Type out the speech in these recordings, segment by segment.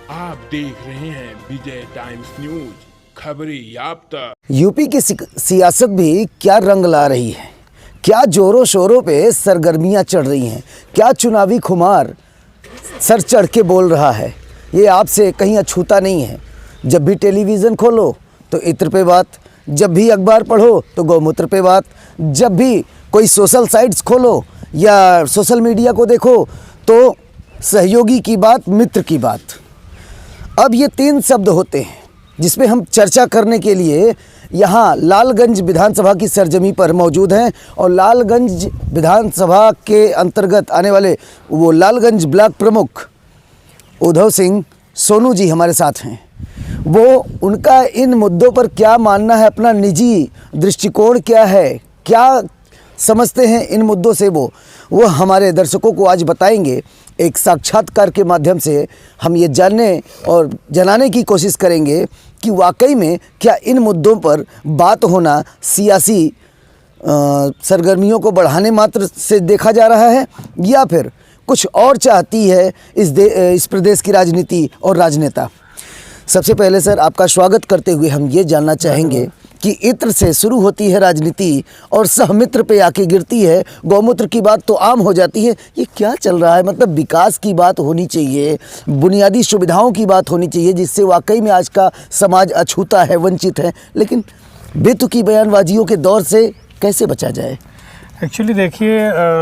आप देख रहे हैं विजय टाइम्स न्यूज, खबरें याफ्ता। यूपी की सियासत भी क्या रंग ला रही है, क्या जोरों शोरों पे सरगर्मियां चढ़ रही हैं, क्या चुनावी खुमार सर चढ़ के बोल रहा है, ये आपसे कहीं अछूता नहीं है। जब भी टेलीविज़न खोलो तो इत्र पे बात, जब भी अखबार पढ़ो तो गौमूत्र पे बात, जब भी कोई सोशल साइट्स खोलो या सोशल मीडिया को देखो तो सहयोगी की बात, मित्र की बात। अब ये तीन शब्द होते हैं जिसमें हम चर्चा करने के लिए यहाँ लालगंज विधानसभा की सरजमी पर मौजूद हैं और लालगंज विधानसभा के अंतर्गत आने वाले वो लालगंज ब्लॉक प्रमुख उद्धव सिंह सोनू जी हमारे साथ हैं। वो उनका इन मुद्दों पर क्या मानना है, अपना निजी दृष्टिकोण क्या है, क्या समझते हैं इन मुद्दों से, वो हमारे दर्शकों को आज बताएंगे। एक साक्षात्कार के माध्यम से हम ये जानने और जनाने की कोशिश करेंगे कि वाकई में क्या इन मुद्दों पर बात होना सियासी सरगर्मियों को बढ़ाने मात्र से देखा जा रहा है या फिर कुछ और चाहती है इस प्रदेश की राजनीति और राजनेता। सबसे पहले सर आपका स्वागत करते हुए हम ये जानना चाहेंगे कि इत्र से शुरू होती है राजनीति और सहमित्र पे आके गिरती है, गौमूत्र की बात तो आम हो जाती है। ये क्या चल रहा है? मतलब विकास की बात होनी चाहिए, बुनियादी सुविधाओं की बात होनी चाहिए जिससे वाकई में आज का समाज अछूता है, वंचित है, लेकिन बेतुकी बयानबाजियों के दौर से कैसे बचा जाए? एक्चुअली देखिए,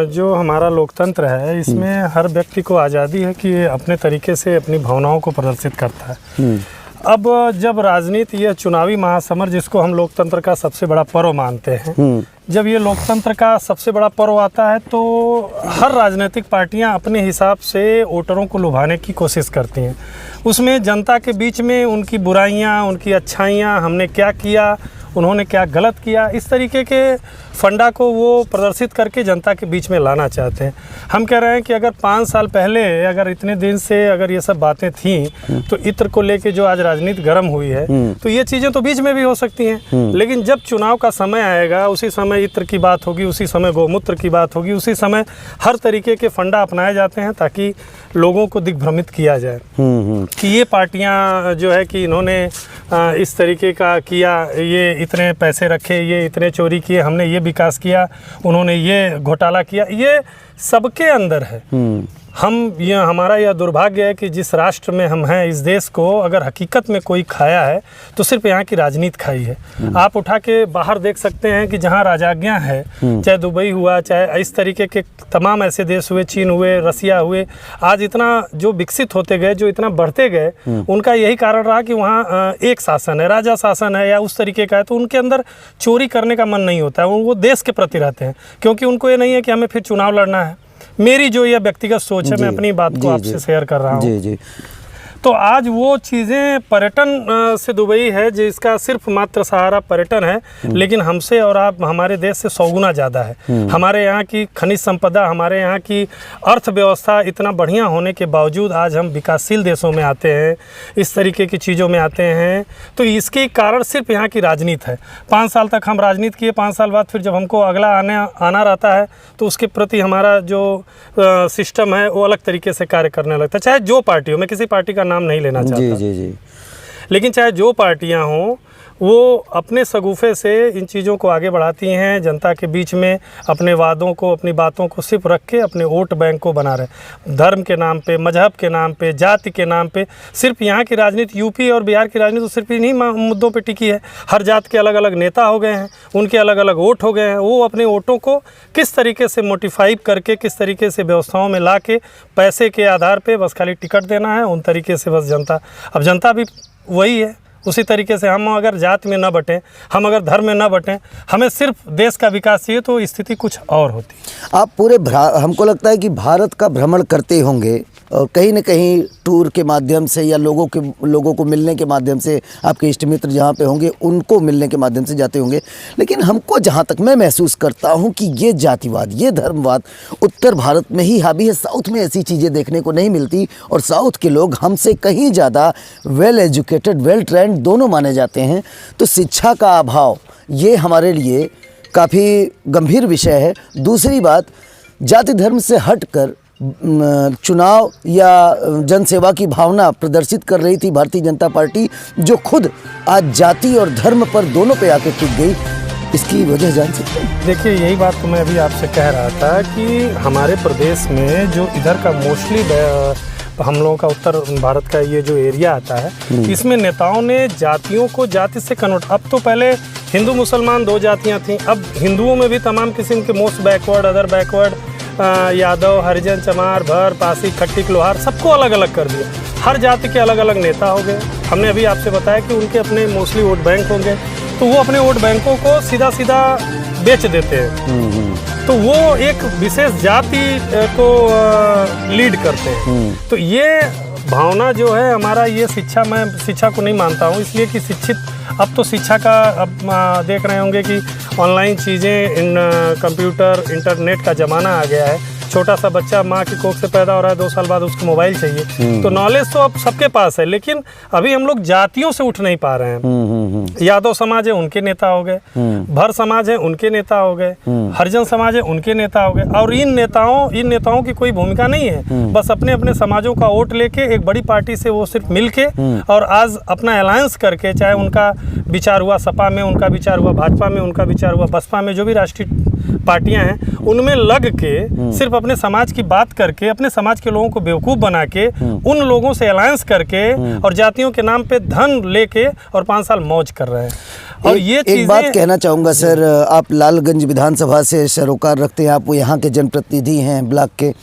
जो हमारा लोकतंत्र है इसमें हर व्यक्ति को आज़ादी है कि अपने तरीके से अपनी भावनाओं को प्रदर्शित करता है। अब जब राजनीति, यह चुनावी महासमर जिसको हम लोकतंत्र का सबसे बड़ा पर्व मानते हैं, जब ये लोकतंत्र का सबसे बड़ा पर्व आता है तो हर राजनीतिक पार्टियां अपने हिसाब से वोटरों को लुभाने की कोशिश करती हैं। उसमें जनता के बीच में उनकी बुराइयां, उनकी अच्छाइयां, हमने क्या किया, उन्होंने क्या गलत किया, इस तरीके के फंडा को वो प्रदर्शित करके जनता के बीच में लाना चाहते हैं। हम कह रहे हैं कि अगर 5 साल पहले, अगर इतने दिन से अगर ये सब बातें थीं तो इत्र को लेके जो आज राजनीति गर्म हुई है तो ये चीज़ें तो बीच में भी हो सकती हैं, लेकिन जब चुनाव का समय आएगा उसी समय इत्र की बात होगी, उसी समय गौमूत्र की बात होगी, उसी समय हर तरीके के फंडा अपनाए जाते हैं ताकि लोगों को दिग्भ्रमित किया जाए कि ये पार्टियां जो है कि इन्होंने इस तरीके का किया, ये इतने पैसे रखे, ये इतने चोरी किए, हमने ये विकास किया, उन्होंने ये घोटाला किया। ये सबके अंदर है। हमारा यह दुर्भाग्य है कि जिस राष्ट्र में हम हैं, इस देश को अगर हकीकत में कोई खाया है तो सिर्फ यहाँ की राजनीति खाई है। आप उठा के बाहर देख सकते हैं कि जहाँ राजाज्ञा है, चाहे दुबई हुआ, चाहे इस तरीके के तमाम ऐसे देश हुए, चीन हुए, रसिया हुए, आज इतना जो विकसित होते गए, जो इतना बढ़ते गए, उनका यही कारण रहा कि वहाँ एक शासन है, राजा शासन है या उस तरीके का है, तो उनके अंदर चोरी करने का मन नहीं होता है। वो देश के प्रति रहते हैं क्योंकि उनको ये नहीं है कि हमें फिर चुनाव लड़ना है। मेरी जो यह व्यक्तिगत सोच है, मैं अपनी बात को आपसे शेयर कर रहा हूँ। तो आज वो चीज़ें पर्यटन से दुबई है जिसका सिर्फ मात्र सहारा पर्यटन है, लेकिन हमसे और आप हमारे देश से 100 गुना ज़्यादा है। हमारे यहाँ की खनिज संपदा, हमारे यहाँ की अर्थव्यवस्था इतना बढ़िया होने के बावजूद आज हम विकासशील देशों में आते हैं, इस तरीके की चीज़ों में आते हैं। तो इसके कारण सिर्फ यहाँ की राजनीति है। 5 साल तक हम राजनीति किए, 5 साल बाद फिर जब हमको अगला आना रहता है तो उसके प्रति हमारा जो सिस्टम है वो अलग तरीके से कार्य करने लगता है। चाहे जो पार्टी हो, मैं किसी पार्टी का नाम नहीं लेना चाहता, जी। लेकिन चाहे जो पार्टियां हों वो अपने सगुफे से इन चीज़ों को आगे बढ़ाती हैं, जनता के बीच में अपने वादों को, अपनी बातों को सिर्फ रख के अपने वोट बैंक को बना रहे। धर्म के नाम पे, मजहब के नाम पे, जाति के नाम पे सिर्फ यहाँ की राजनीति, यूपी और बिहार की राजनीति तो सिर्फ इन्हीं मुद्दों पे टिकी है। हर जात के अलग अलग नेता हो गए हैं, उनके अलग अलग वोट हो गए हैं। वो अपने वोटों को किस तरीके से मोटिफाई करके, किस तरीके से व्यवस्थाओं में ला के पैसे के आधार पर बस खाली टिकट देना है, उन तरीके से बस जनता, अब जनता भी वही है। उसी तरीके से हम अगर जात में न बटें, हम अगर धर्म में न बटें, हमें सिर्फ देश का विकास चाहिए तो स्थिति कुछ और होती। आप पूरे हमको लगता है कि भारत का भ्रमण करते होंगे और कहीं न कहीं टूर के माध्यम से या लोगों को मिलने के माध्यम से, आपके इष्ट मित्र जहाँ पे होंगे उनको मिलने के माध्यम से जाते होंगे, लेकिन हमको जहाँ तक मैं महसूस करता हूँ कि ये जातिवाद, ये धर्मवाद उत्तर भारत में ही हावी है। साउथ में ऐसी चीज़ें देखने को नहीं मिलती और साउथ के लोग हमसे कहीं ज़्यादा वेल एजुकेटेड, वेल ट्रेंड दोनों माने जाते हैं। तो शिक्षा का अभाव ये हमारे लिए काफ़ी गंभीर विषय है। दूसरी बात, जाति धर्म से हटकर चुनाव या जनसेवा की भावना प्रदर्शित कर रही थी भारतीय जनता पार्टी, जो खुद आज जाति और धर्म पर दोनों पे आके टिक गई, इसकी वजह जान सकते हैं? देखिए, यही बात तो मैं अभी आपसे कह रहा था कि हमारे प्रदेश में जो इधर का मोस्टली हम लोगों का उत्तर भारत का ये जो एरिया आता है, इसमें नेताओं ने जातियों को जाति से कन्वर्ट, अब तो पहले हिंदू मुसलमान दो जातियां थीं, अब हिंदुओं में भी तमाम किस्म के most backward, other backward, Yadav, Harijan, Chamar, Bhar, Pasi, Khatik, लोहार, सबको अलग अलग कर दिया। हर जाति के अलग अलग नेता हो गए। हमने अभी आपसे बताया कि उनके अपने मोस्टली वोट बैंक होंगे, तो वो अपने वोट बैंकों को सीधा सीधा बेच देते हैं, तो वो एक विशेष जाति को लीड करते हैं। तो ये भावना जो है हमारा, ये शिक्षा, मैं शिक्षा को नहीं मानता हूँ, इसलिए कि शिक्षित, अब तो शिक्षा का, अब देख रहे होंगे कि ऑनलाइन चीज़ें, कंप्यूटर, इंटरनेट का ज़माना आ गया है। छोटा सा बच्चा माँ की कोख से पैदा हो रहा है, 2 साल बाद उसको मोबाइल चाहिए, तो नॉलेज तो अब सबके पास है, लेकिन अभी हम लोग जातियों से उठ नहीं पा रहे हैं। यादव समाज है, उनके नेता हो गए, भर समाज है, उनके नेता हो गए, हरिजन समाज है, उनके नेता हो गए, और इन नेताओं की कोई भूमिका नहीं है, बस अपने अपने समाजों का वोट लेके एक बड़ी पार्टी से वो सिर्फ मिल के और आज अपना अलायंस करके, चाहे उनका विचार हुआ सपा में, उनका विचार हुआ भाजपा में, उनका विचार हुआ बसपा में, जो भी राष्ट्रीय पार्टियां हैं, उनमें लग के सिर्फ अपने समाज की बात करके, अपने समाज के लोगों को बेवकूफ़ बना के, उन लोगों से अलायंस करके और जातियों के नाम पे धन लेके और 5 साल मौज कर रहे हैं। और ये एक बात कहना चाहूँगा सर, आप लालगंज विधानसभा से सरोकार रखते हैं, आप वो यहाँ के जनप्रतिनिधि हैं ब्लॉक के।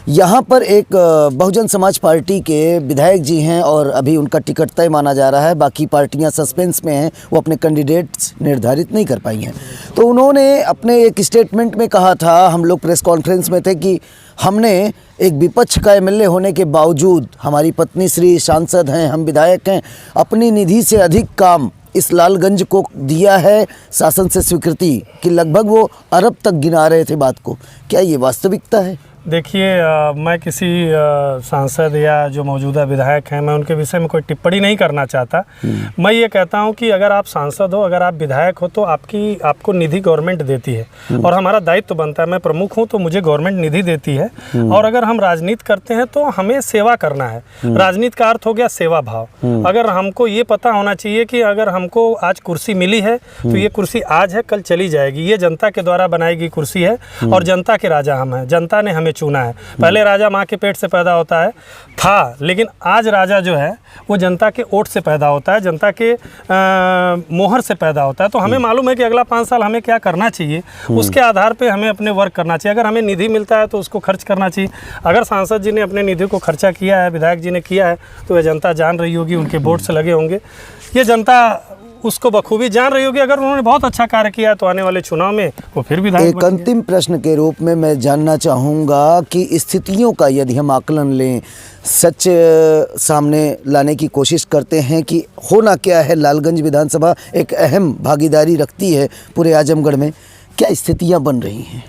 यहाँ पर एक बहुजन समाज पार्टी के विधायक जी हैं और अभी उनका टिकट तय माना जा रहा है, बाकी पार्टियां सस्पेंस में हैं, वो अपने कैंडिडेट्स निर्धारित नहीं कर पाई हैं। तो उन्होंने अपने एक स्टेटमेंट में कहा था, हम लोग प्रेस कॉन्फ्रेंस में थे, कि हमने एक विपक्ष का एमएलए होने के बावजूद, हमारी पत्नी श्री सांसद हैं, हम विधायक हैं, अपनी निधि से अधिक काम इस लालगंज को दिया है, शासन से स्वीकृति कि लगभग वो अरब तक गिना रहे थे बात को। क्या ये वास्तविकता है? देखिए, मैं किसी सांसद या जो मौजूदा विधायक हैं, मैं उनके विषय में कोई टिप्पणी नहीं करना चाहता। मैं ये कहता हूं कि अगर आप सांसद हो, अगर आप विधायक हो, तो आपको निधि गवर्नमेंट देती है और हमारा दायित्व बनता है। मैं प्रमुख हूं तो मुझे गवर्नमेंट निधि देती है, और अगर हम राजनीति करते हैं तो हमें सेवा करना है। राजनीति का अर्थ हो गया सेवा भाव। अगर हमको ये पता होना चाहिए कि अगर हमको आज कुर्सी मिली है तो ये कुर्सी आज है, कल चली जाएगी, ये जनता के द्वारा बनाई गई कुर्सी है और जनता के राजा हम हैं, जनता ने हमें चुना है। पहले राजा माँ के पेट से पैदा होता है था, लेकिन आज राजा जो है वो जनता के वोट से पैदा होता है, जनता के मोहर से पैदा होता है। तो हमें मालूम है कि अगला 5 साल हमें क्या करना चाहिए, उसके आधार पे हमें अपने वर्क करना चाहिए। अगर हमें निधि मिलता है तो उसको खर्च करना चाहिए। अगर सांसद जी ने अपने निधि को खर्चा किया है, विधायक जी ने किया है, तो यह जनता जान रही होगी, उनके वोट से लगे होंगे, ये जनता उसको बखूबी जान रही होगी। अगर उन्होंने बहुत अच्छा कार्य किया तो आने वाले चुनाव में वो फिर विधायक। एक अंतिम प्रश्न के रूप में मैं जानना चाहूँगा कि स्थितियों का यदि हम आकलन लें, सच सामने लाने की कोशिश करते हैं कि होना क्या है, लालगंज विधानसभा एक अहम भागीदारी रखती है पूरे आजमगढ़ में, क्या स्थितियाँ बन रही हैं?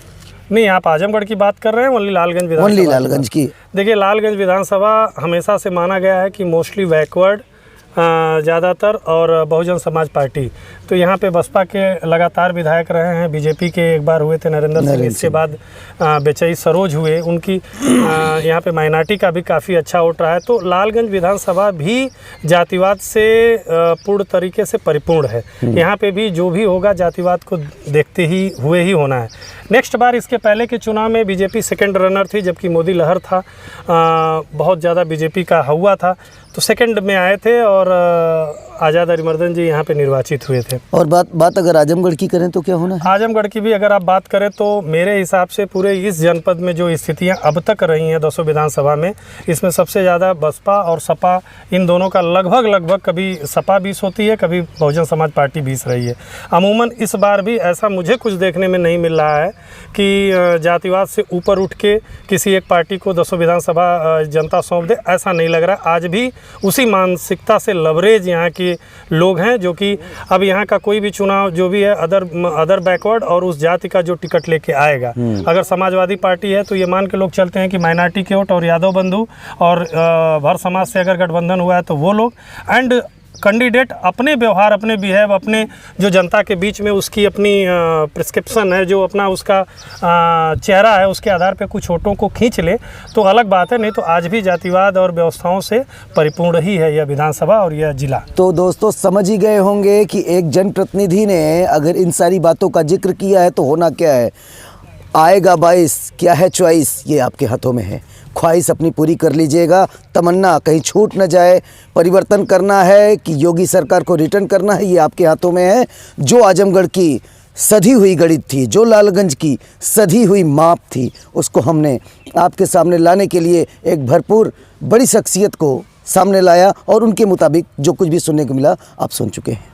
नहीं, आप आजमगढ़ की बात कर रहे हैं, ओनली लालगंज विधानसभा? ओनली लालगंज की। देखिए, लालगंज विधानसभा हमेशा से माना गया है कि मोस्टली बैकवर्ड ज़्यादातर और बहुजन समाज पार्टी। तो यहाँ पे बसपा के लगातार विधायक रहे हैं, बीजेपी के एक बार हुए थे नरेंद्र सिंह, इसके बाद बेचई सरोज हुए, उनकी यहाँ पे माइनॉरिटी का भी काफ़ी अच्छा वोट रहा है। तो लालगंज विधानसभा भी जातिवाद से पूर्ण तरीके से परिपूर्ण है। यहाँ पे भी जो भी होगा जातिवाद को देखते ही हुए ही होना है। नेक्स्ट बार, इसके पहले के चुनाव में बीजेपी सेकंड रनर थी, जबकि मोदी लहर था, बहुत ज़्यादा बीजेपी का हुआ था, तो सेकंड में आए थे और आज़ाद अरिमर्दन जी यहाँ पे निर्वाचित हुए थे। और बात अगर आजमगढ़ की करें तो क्या होना है? आजमगढ़ की भी अगर आप बात करें तो मेरे हिसाब से पूरे इस जनपद में जो स्थितियाँ अब तक रही हैं 200 विधानसभा में, इसमें सबसे ज़्यादा बसपा और सपा, इन दोनों का लगभग कभी सपा 20 होती है, कभी बहुजन समाज पार्टी 20 रही है। अमूमन इस बार भी ऐसा मुझे कुछ देखने में नहीं मिल रहा है कि जातिवाद से ऊपर उठ के किसी एक पार्टी को 200 विधानसभा जनता सौंप दे, ऐसा नहीं लग रहा। आज भी उसी मानसिकता से लवरेज यहाँ के लोग हैं, जो कि अब यहाँ का कोई भी चुनाव जो भी है अदर बैकवर्ड और उस जाति का जो टिकट लेके आएगा, अगर समाजवादी पार्टी है तो ये मान के लोग चलते हैं कि माइनॉरिटी के वोट और यादव बंधु और भर समाज से अगर गठबंधन हुआ है तो वो लोग, एंड कैंडिडेट अपने व्यवहार, अपने बिहेव, अपने जो जनता के बीच में उसकी अपनी प्रिस्क्रिप्शन है, जो अपना उसका चेहरा है, उसके आधार पे कुछ वोटों को खींच ले तो अलग बात है, नहीं तो आज भी जातिवाद और व्यवस्थाओं से परिपूर्ण ही है यह विधानसभा और यह जिला। तो दोस्तों समझ ही गए होंगे कि एक जनप्रतिनिधि ने अगर इन सारी बातों का जिक्र किया है तो होना क्या है। आएगा 22, क्या है चॉइस, ये आपके हाथों में है। ख्वाहिश अपनी पूरी कर लीजिएगा, तमन्ना कहीं छूट न जाए। परिवर्तन करना है कि योगी सरकार को रिटर्न करना है, ये आपके हाथों में है। जो आजमगढ़ की सधी हुई गणित थी, जो लालगंज की सधी हुई माप थी, उसको हमने आपके सामने लाने के लिए एक भरपूर बड़ी शख्सियत को सामने लाया और उनके मुताबिक जो कुछ भी सुनने को मिला आप सुन चुके हैं।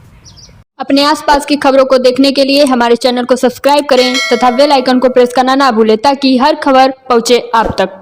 अपने आसपास की खबरों को देखने के लिए हमारे चैनल को सब्सक्राइब करें तथा बेल आइकन को प्रेस करना ना भूलें ताकि हर खबर पहुंचे आप तक।